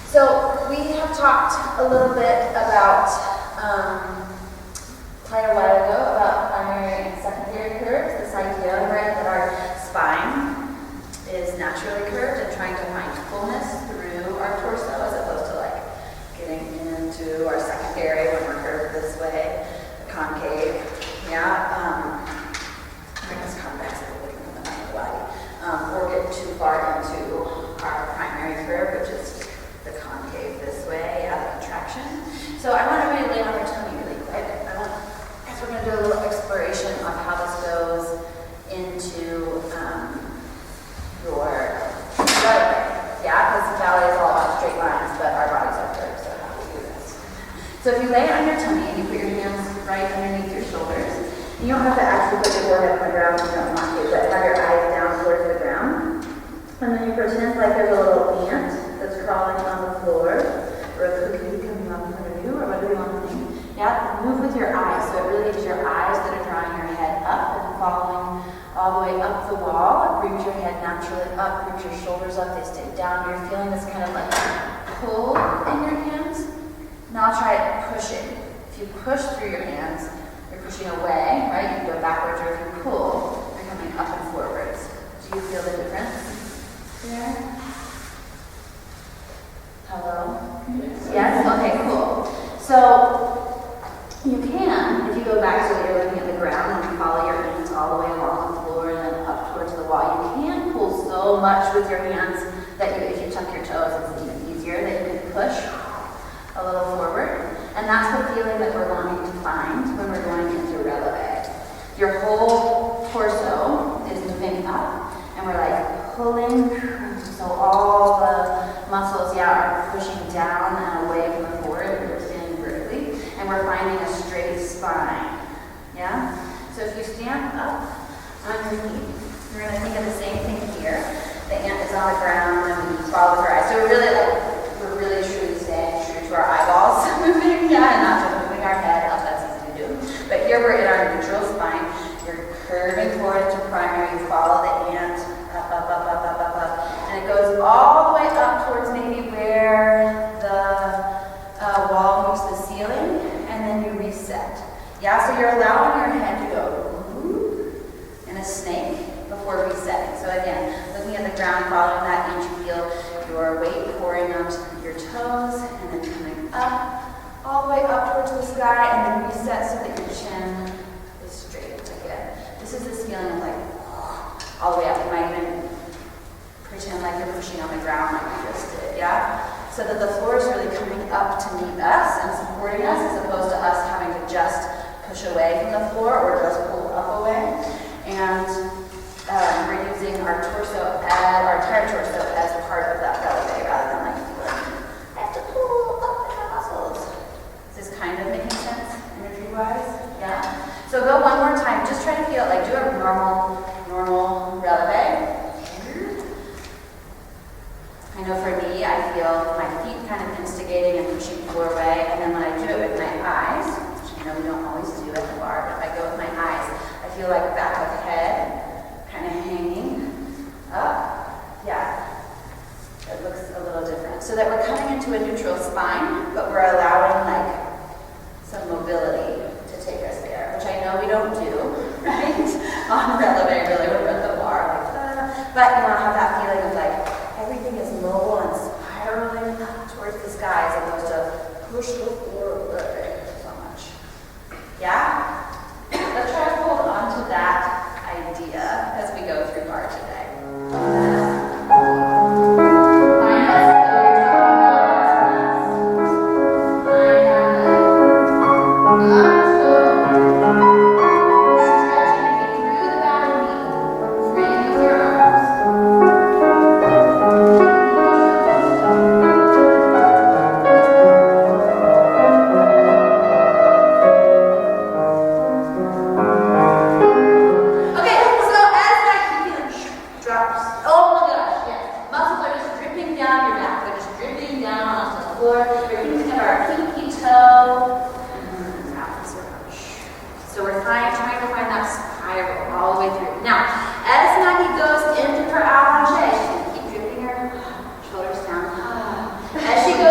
So we have talked a little bit about, quite a while ago, about primary and secondary curves, this idea, right, that our spine is naturally curved and trying to find fullness through our torso as opposed to like getting into our secondary when we're curved this way, concave, yeah, I guess convex if we're looking from the front of the body, or get too far into our primary curve, which is the concave this way, yeah, the contraction. So I want everybody to lay on their tummy really quick. We're going to do a little exploration of how this goes into your belly. Yeah, because ballet is all about straight lines, but our bodies are curved, so how do we do this? So if you lay on your tummy and you put your hands right underneath your shoulders, you don't have to actually put your forehead on the ground if you don't want to, but have your eyes down towards the ground. And then you pretend like there's a little ant that's crawling on the floor, or a cookie coming up in front of you, or whatever you want to think. Yeah, move with your eyes. So it really is your eyes that are drawing your head up and following all the way up the wall. Brings your head naturally up, brings your shoulders up, they stay down. You're feeling this kind of like pull in your hands. Now try pushing. If you push through your hands, you're pushing away, right? You can go backwards, or if you pull, you're coming up and forwards. Do you feel the difference there? Hello? Yes? Okay, cool. So you can, if you go back so you're looking at the ground and you follow your hands all the way along the floor and then up towards the wall, you can pull so much with your hands that if you tuck your toes, it's even easier that you can push a little forward. And that's the feeling that we're wanting to find when we're going into releve. Your whole torso is moving up, and we're like pulling, so all the muscles, yeah, are pushing down and away from the floor, and we're standing vertically, and we're finding a straight spine, yeah? So if you stand up on your feet, you're going to think of the same thing here. The ant is on the ground, and we follow with our eyes. So we're really truly staying true to our eyeballs moving, yeah, and not just moving our head up, that's easy to do. But here we're in our neutral spine. You're curving forward to primary, you follow the ant, up, and it goes all the way up towards maybe where the wall meets the ceiling, and then you reset. Yeah, so you're allowing your head to go in a snake before resetting. So again, looking at the ground, following that inch, you feel your weight pouring onto your toes, and then coming up, all the way up towards the sky, and then reset so that your chin is straight again. This is this feeling of like, all the way up. You might even pretend like you're pushing on the ground like we just did, yeah? So that the floor is really coming up to meet us and supporting us, as opposed to us having to just push away from the floor or just pull up away. And we're using our torso, our entire torso as part of that belly, rather than like feeling, I have to pull up in my muscles. Is this kind of making sense, energy-wise? Yeah? So go one more time. Just try to feel it like do a normal releve. I know for me, I feel my feet kind of instigating and pushing the floor away, and then when I do it with my eyes, which I know we don't always do at the bar, but if I go with my eyes, I feel like back of the head kind of hanging up. Yeah, it looks a little different. So that we're coming into a neutral spine, but we're allowing like some mobility to take us there, which I know we don't do, right? On releve, really, we're at the bar, like, but you know, have that feeling of like everything is mobile and spiraling up towards the sky as opposed to push the floor away so much. Yeah? Let's try to hold on to that idea as we go through bar today. As she goes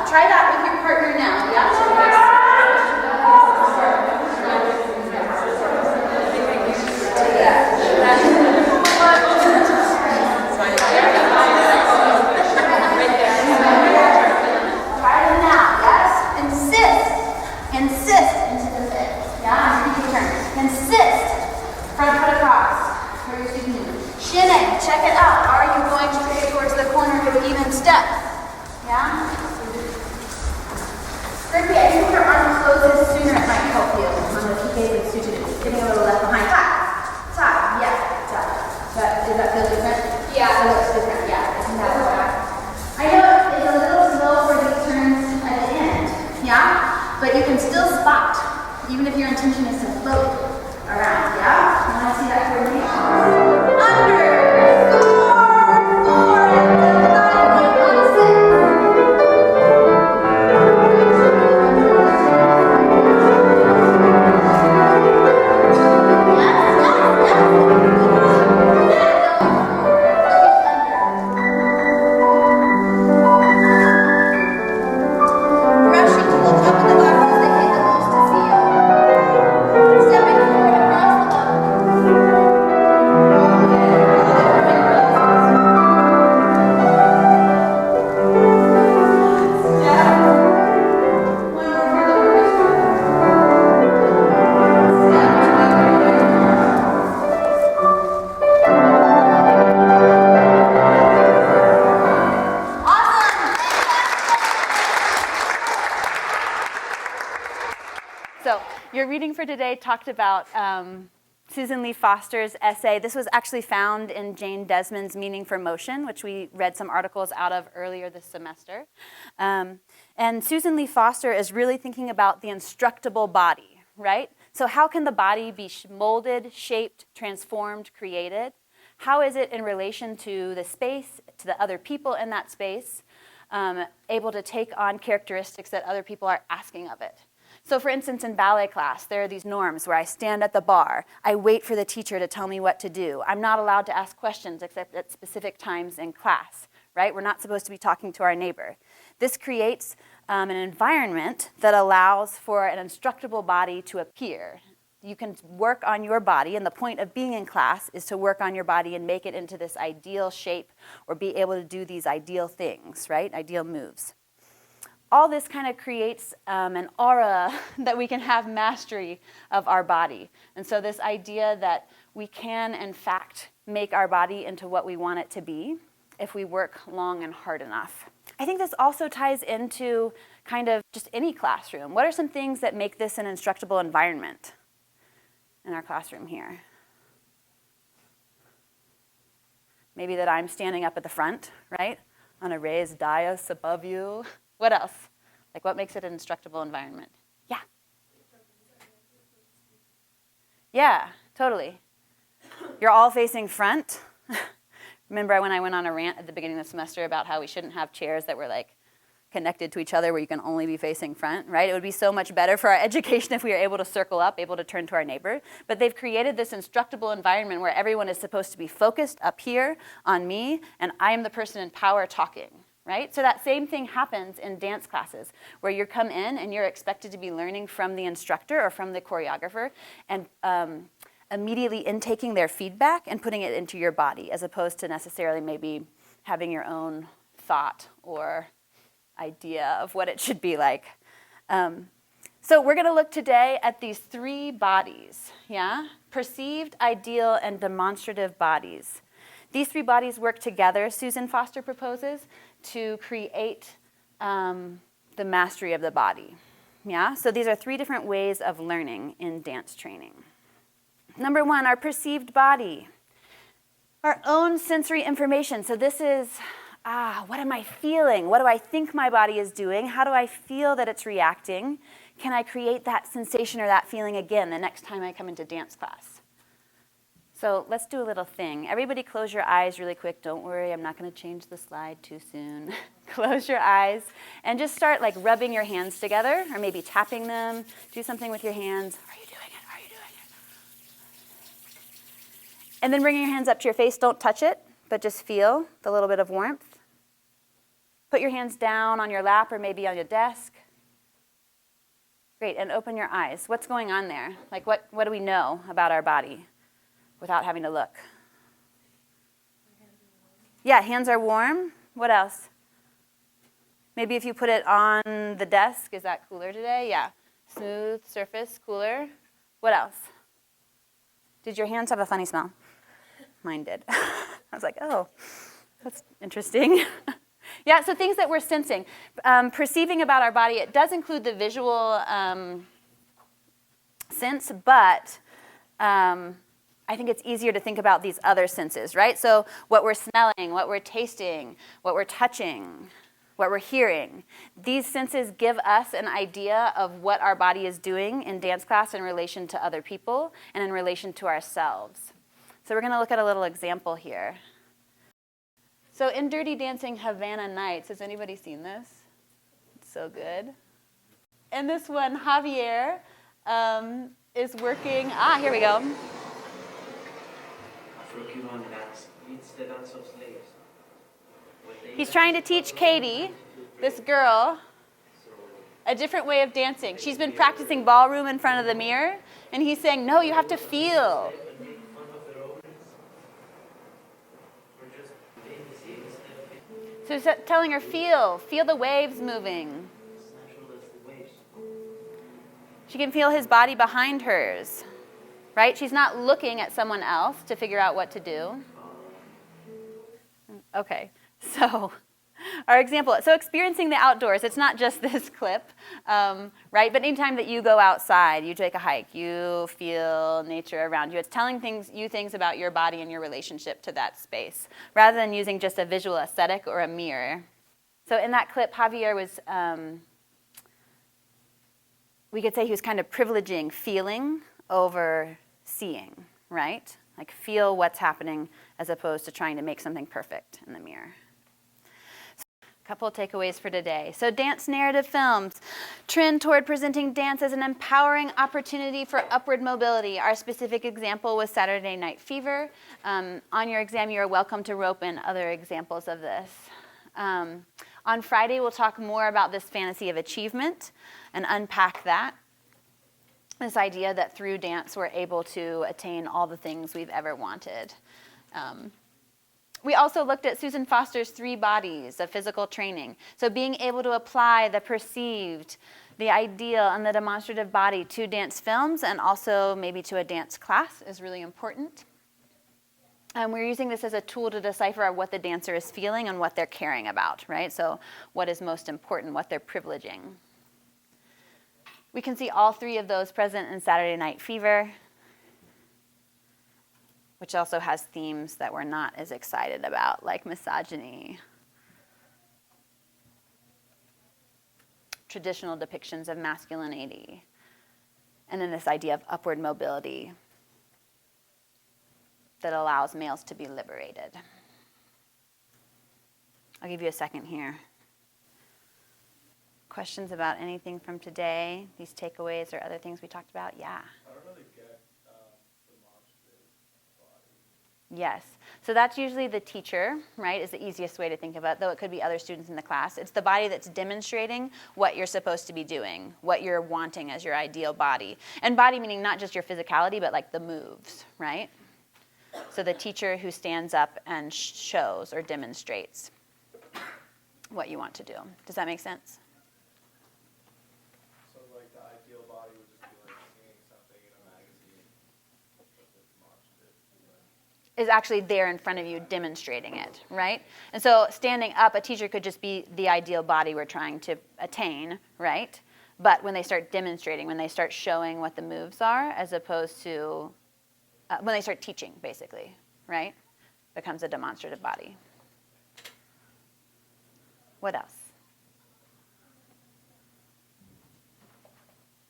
Try that with your partner now. Yeah. Try them now. Yes. Insist into the sit. Yeah. Repeat turn. Insist. Front foot across. Shinning. Check it out. Are you going straight towards the corner with even step? Yeah. Grippy, I think your arm closes sooner, it might help you. On the PK with suited, getting a little left behind. Tie, yeah, tie. Does that feel different? Yeah. It looks different, yeah. I know it's a little slow for these turns at the end, yeah? But you can still spot, even if your intention is to float around, yeah? You want to see that coordination? Under, four, and Your reading for today talked about Susan Lee Foster's essay. This was actually found in Jane Desmond's Meaning for Motion, which we read some articles out of earlier this semester. And Susan Lee Foster is really thinking about the instructable body, right? So how can the body be molded, shaped, transformed, created? How is it in relation to the space, to the other people in that space, able to take on characteristics that other people are asking of it? So for instance, in ballet class, there are these norms where I stand at the bar, I wait for the teacher to tell me what to do. I'm not allowed to ask questions except at specific times in class, right? We're not supposed to be talking to our neighbor. This creates an environment that allows for an instructable body to appear. You can work on your body, and the point of being in class is to work on your body and make it into this ideal shape or be able to do these ideal things, right? Ideal moves. All this kind of creates an aura that we can have mastery of our body. And so this idea that we can, in fact, make our body into what we want it to be if we work long and hard enough. I think this also ties into kind of just any classroom. What are some things that make this an instructable environment in our classroom here? Maybe that I'm standing up at the front, right, on a raised dais above you. What else? Like, what makes it an instructable environment? Yeah. Yeah, totally. You're all facing front. Remember when I went on a rant at the beginning of the semester about how we shouldn't have chairs that were like connected to each other where you can only be facing front, right? It would be so much better for our education if we were able to circle up, able to turn to our neighbor. But they've created this instructable environment where everyone is supposed to be focused up here on me, and I am the person in power talking. Right? So that same thing happens in dance classes where you come in and you're expected to be learning from the instructor or from the choreographer and immediately intaking their feedback and putting it into your body as opposed to necessarily maybe having your own thought or idea of what it should be like. So we're going to look today at these three bodies, yeah? Perceived, ideal, and demonstrative bodies. These three bodies work together, Susan Foster proposes, to create the mastery of the body. Yeah? So these are three different ways of learning in dance training. Number one, our perceived body. Our own sensory information. So this is, what am I feeling? What do I think my body is doing? How do I feel that it's reacting? Can I create that sensation or that feeling again the next time I come into dance class? So let's do a little thing. Everybody close your eyes really quick. Don't worry, I'm not going to change the slide too soon. Close your eyes and just start like rubbing your hands together or maybe tapping them. Do something with your hands. Are you doing it? Are you doing it? And then bring your hands up to your face. Don't touch it, but just feel the little bit of warmth. Put your hands down on your lap or maybe on your desk. Great, and open your eyes. What's going on there? Like what do we know about our body without having to look? Yeah, hands are warm. What else? Maybe if you put it on the desk, is that cooler today? Yeah. Smooth surface, cooler. What else? Did your hands have a funny smell? Mine did. I was like, oh, that's interesting. Yeah, so things that we're sensing. Perceiving about our body, it does include the visual sense, but I think it's easier to think about these other senses, right? So what we're smelling, what we're tasting, what we're touching, what we're hearing. These senses give us an idea of what our body is doing in dance class in relation to other people and in relation to ourselves. So we're going to look at a little example here. So in Dirty Dancing Havana Nights, has anybody seen this? It's so good. In this one, Javier is working, here we go. Afro-Cuban dance, it's the dance of slaves. He's trying to teach Katie, this girl, a different way of dancing. She's been practicing ballroom in front of the mirror, and he's saying, no, you have to feel. So he's telling her, feel the waves moving. She can feel his body behind hers, right? She's not looking at someone else to figure out what to do. Okay, so our example, so experiencing the outdoors, it's not just this clip, right? But anytime that you go outside, you take a hike, you feel nature around you. It's telling you things about your body and your relationship to that space, rather than using just a visual aesthetic or a mirror. So in that clip, Javier was, we could say he was kind of privileging feeling over seeing, right? Like feel what's happening as opposed to trying to make something perfect in the mirror. Couple of takeaways for today. So dance narrative films trend toward presenting dance as an empowering opportunity for upward mobility. Our specific example was Saturday Night Fever. On your exam, you are welcome to rope in other examples of this. On Friday, we'll talk more about this fantasy of achievement and unpack that. This idea that through dance, we're able to attain all the things we've ever wanted. We also looked at Susan Foster's 3 bodies of physical training. So being able to apply the perceived, the ideal, and the demonstrative body to dance films and also maybe to a dance class is really important. We're using this as a tool to decipher what the dancer is feeling and what they're caring about, right? So what is most important, what they're privileging. We can see all 3 of those present in Saturday Night Fever, which also has themes that we're not as excited about, like misogyny, traditional depictions of masculinity, and then this idea of upward mobility that allows males to be liberated. I'll give you a second here. Questions about anything from today, these takeaways or other things we talked about? Yeah. Yes. So that's usually the teacher, right, is the easiest way to think about it, though it could be other students in the class. It's the body that's demonstrating what you're supposed to be doing, what you're wanting as your ideal body. And body meaning not just your physicality, but like the moves, right? So the teacher who stands up and shows or demonstrates what you want to do. Does that make sense? So like the ideal body would just be like seeing something in a magazine. Is actually there in front of you demonstrating it, right? And so standing up, a teacher could just be the ideal body we're trying to attain, right? But when they start demonstrating, when they start showing what the moves are, as opposed to, when they start teaching, basically, right? Becomes a demonstrative body. What else?